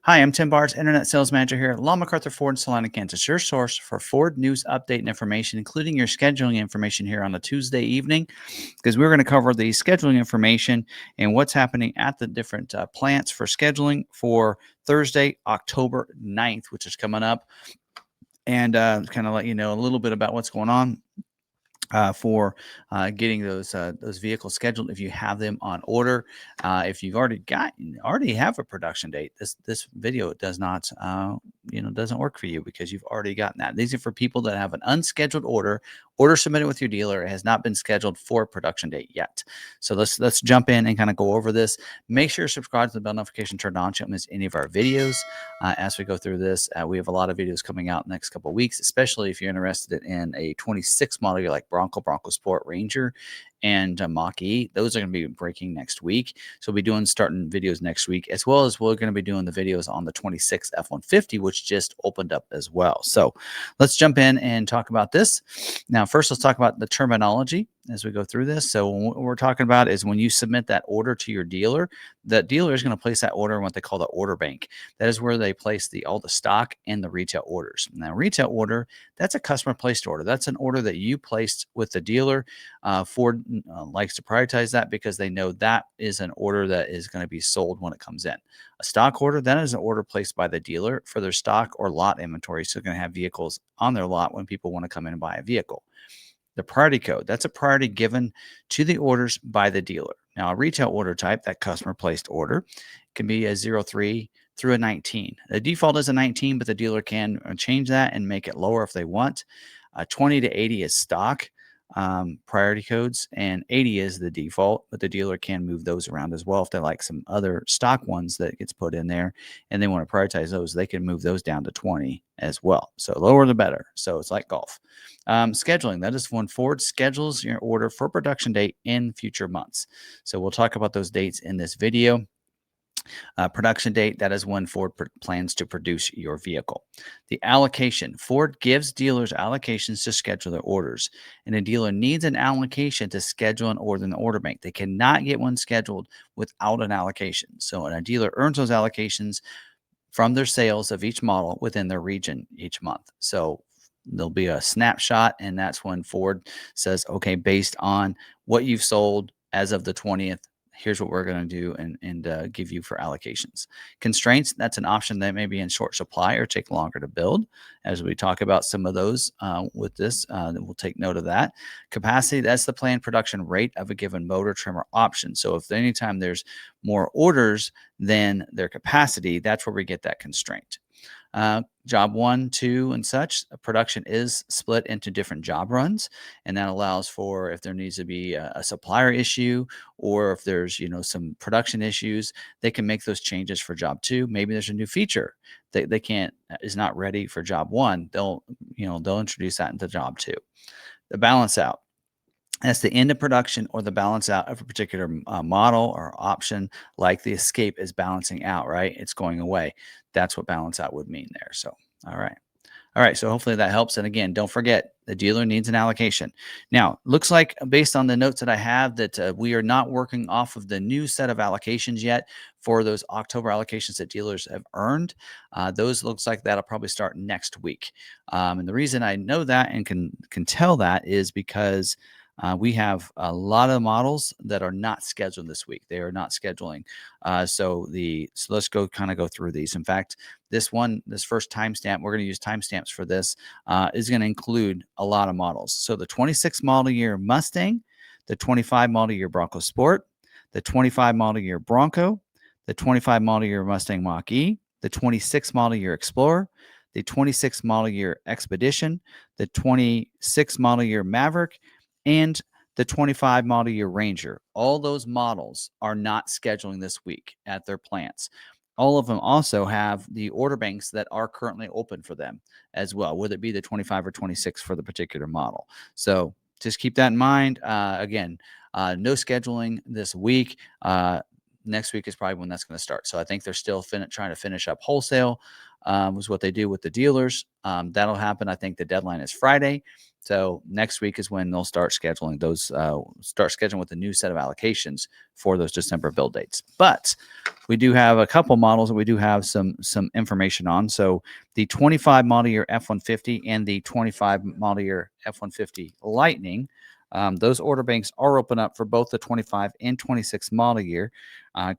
Hi, I'm Tim Barnes, Internet Sales Manager here at McArthur Ford in Salina, Kansas, your source for Ford news update and information, including your scheduling information here on a Tuesday evening, because we're going to cover the scheduling information and what's happening at the different plants for scheduling for Thursday, October 9th, which is coming up, and kind of let you know a little bit about what's going on for getting those vehicles scheduled if you have them on order. If you've already have a production date, this video does not doesn't work for you because you've already gotten that. These are for people that have an unscheduled order submitted with your dealer. It has not been scheduled for a production date yet. So let's jump in and kind of go over this. Make sure you're subscribed to the bell notification turned on so you don't miss any of our videos as we go through this. We have a lot of videos coming out in the next couple of weeks, especially if you're interested in a 26 model year like Bronco Sport, Ranger, and Mach-e. Those are going to be breaking next week. So we'll be starting videos next week, as well as we're going to be doing the videos on the 26 F-150, which just opened up as well. So let's jump in and talk about this. Now, first, let's talk about the terminology as we go through this. So what we're talking about is when you submit that order to your dealer, the dealer is going to place that order in what they call the order bank. That is where they place all the stock and the retail orders. Now, retail order, that's a customer placed order. That's an order that you placed with the dealer. Ford likes to prioritize that because they know that is an order that is going to be sold when it comes in. A stock order, that is an order placed by the dealer for their stock or lot inventory. So they're going to have vehicles on their lot when people want to come in and buy a vehicle. The priority code, that's a priority given to the orders by the dealer. Now, a retail order type, that customer placed order, can be a 03 through a 19. The default is a 19, but the dealer can change that and make it lower if they want. 20 to 80 is stock priority codes, and 80 is the default, but the dealer can move those around as well. If they like some other stock ones that gets put in there and they want to prioritize those, they can move those down to 20 as well. So lower the better. So it's like golf. Scheduling, that is when Ford schedules your order for production date in future months. So we'll talk about those dates in this video. Production date, that is when Ford plans to produce your vehicle. The allocation, Ford gives dealers allocations to schedule their orders, and a dealer needs an allocation to schedule an order in the order bank. They cannot get one scheduled without an allocation. So a dealer earns those allocations from their sales of each model within their region each month. So there'll be a snapshot, and that's when Ford says, okay, based on what you've sold as of the 20th, here's what we're going to do and give you for allocations. Constraints, that's an option that may be in short supply or take longer to build. As we talk about some of those with this, we'll take note of that. Capacity, that's the planned production rate of a given motor, trim, or option. So if anytime there's more orders than their capacity, that's where we get that constraint. Job 1, 2, and such, production is split into different job runs, and that allows for if there needs to be a supplier issue or if there's some production issues, they can make those changes for job 2. Maybe there's a new feature that they can't is not ready for job 1. They'll introduce that into job 2. The balance out. That's the end of production or the balance out of a particular model or option, like the Escape is balancing out, right? It's going away. That's what balance out would mean there. So, all right. All right, so hopefully that helps. And again, don't forget, the dealer needs an allocation. Now, looks like based on the notes that I have that we are not working off of the new set of allocations yet for those October allocations that dealers have earned. Those looks like that'll probably start next week. And the reason I know that and can tell that is because we have a lot of models that are not scheduled this week. They are not scheduling. So let's go through these. In fact, this first timestamp, we're going to use timestamps for this, is going to include a lot of models. So the 26 model year Mustang, the 25 model year Bronco Sport, the 25 model year Bronco, the 25 model year Mustang Mach-E, the 26 model year Explorer, the 26 model year Expedition, the 26 model year Maverick, and the 25 model year Ranger. All those models are not scheduling this week at their plants. All of them also have the order banks that are currently open for them as well, whether it be the 25 or 26 for the particular model. So just keep that in mind. Again, no scheduling this week. Next week is probably when that's going to start. So I think they're still trying to finish up wholesale, was what they do with the dealers. That'll happen. I think the deadline is Friday. So next week is when they'll start scheduling those, start scheduling with a new set of allocations for those December build dates. But we do have a couple models that we do have some information on. So the 25 model year F-150 and the 25 model year F-150 Lightning, those order banks are open up for both the 25 and 26 model year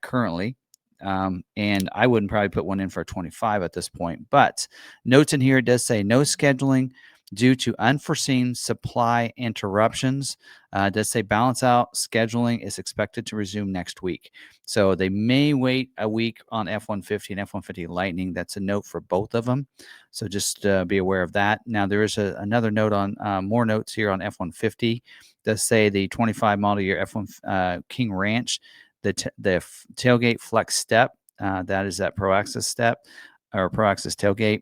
currently. And I wouldn't probably put one in for a 25 at this point. But notes in here, it does say no scheduling due to unforeseen supply interruptions. It does say balance out scheduling is expected to resume next week. So they may wait a week on F-150 and F-150 Lightning. That's a note for both of them. So just be aware of that. Now, there is another note on more notes here on F-150. It does say the 25 model year F1 King Ranch, the tailgate flex step, that is that pro-access step or pro-access tailgate,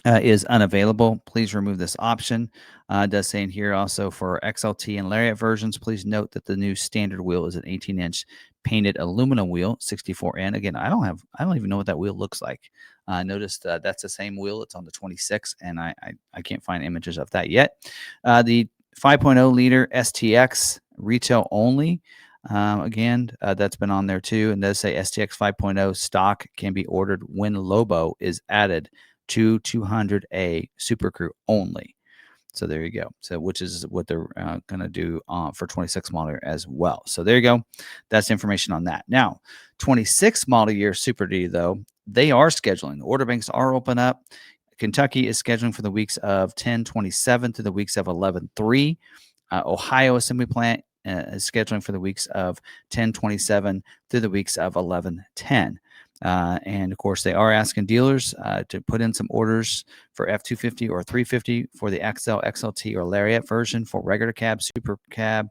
is unavailable. Please remove this option. It does say in here also for XLT and Lariat versions, please note that the new standard wheel is an 18-inch painted aluminum wheel, 64N. Again, I don't even know what that wheel looks like. I noticed that's the same wheel. It's on the 26, and I can't find images of that yet. The 5.0 liter STX retail only. Again, that's been on there too, and does say STX 5.0 stock can be ordered when Lobo is added to 200A Super Crew only. So there you go. So which is what they're going to do for 26 model year as well. So there you go. That's information on that. Now, 26 model year Super D, though, they are scheduling. The order banks are open up. Kentucky is scheduling for the weeks of 10/27 to the weeks of 11/3. Ohio Assembly Plant is scheduling for the weeks of 10/27 through the weeks of 11/10. And of course, they are asking dealers to put in some orders for F-250 or 350 for the XL, XLT, or Lariat version for regular cab, super cab,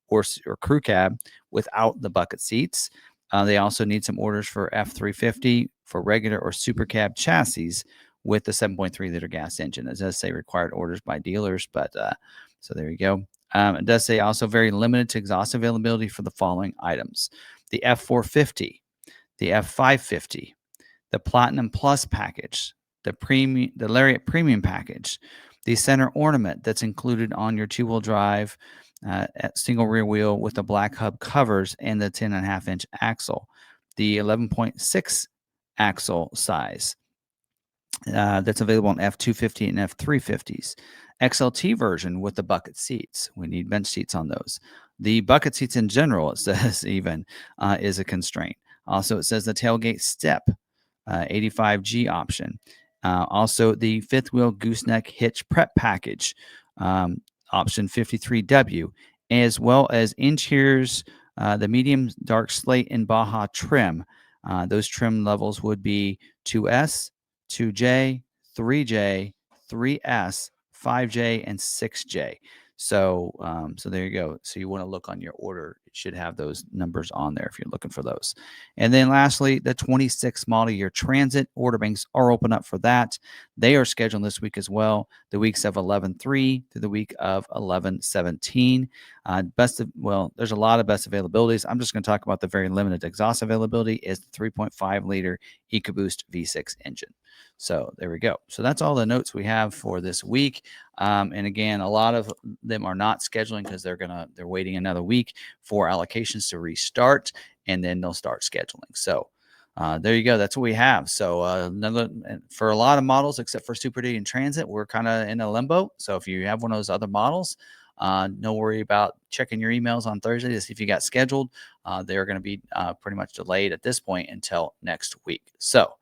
or crew cab without the bucket seats. They also need some orders for F-350 for regular or super cab chassis with the 7.3 liter gas engine. It does say required orders by dealers, but so there you go. It does say also very limited to exhaust availability for the following items: the F-450, the F-550, the Platinum Plus package, the Lariat Premium package, the center ornament that's included on your two-wheel drive single rear wheel with the black hub covers and the 10.5-inch axle, the 11.6 axle size that's available on F-250 and F-350s. XLT version with the bucket seats. We need bench seats on those. The bucket seats in general, it says even, is a constraint. Also, it says the tailgate step, 85G option. Also, the fifth wheel gooseneck hitch prep package, option 53W, as well as interiors, the medium dark slate and Baja trim. Those trim levels would be 2S, 2J, 3J, 3S, 5J, and 6J. So, so there you go. So you want to look on your order. It should have those numbers on there if you're looking for those. And then lastly, the 26 model year Transit order banks are open up for that. They are scheduled this week as well. The weeks of 11/3 to the week of 11/17. There's a lot of best availabilities. I'm just going to talk about the very limited exhaust availability is the 3.5 liter EcoBoost V6 engine. So there we go. So that's all the notes we have for this week. And again, a lot of them are not scheduling because they're waiting another week for allocations to restart, and then they'll start scheduling. So there you go. That's what we have. So for a lot of models, except for Super D and Transit, we're kind of in a limbo. So if you have one of those other models, no worry about checking your emails on Thursday to see if you got scheduled. They're going to be pretty much delayed at this point until next week. So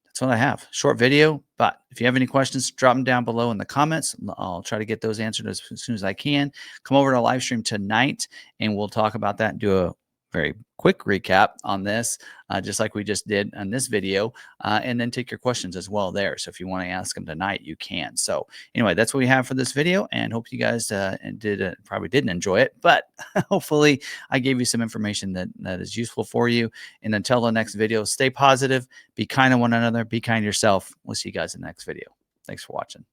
that's what I have. Short video, but if you have any questions, drop them down below in the comments. I'll try to get those answered as soon as I can. Come over to our live stream tonight, and we'll talk about that and do a very quick recap on this, just like we just did on this video, and then take your questions as well there. So if you want to ask them tonight, you can. So anyway, that's what we have for this video, and hope you guys probably didn't enjoy it, but hopefully I gave you some information that is useful for you. And until the next video, stay positive, be kind to one another, be kind to yourself. We'll see you guys in the next video. Thanks for watching.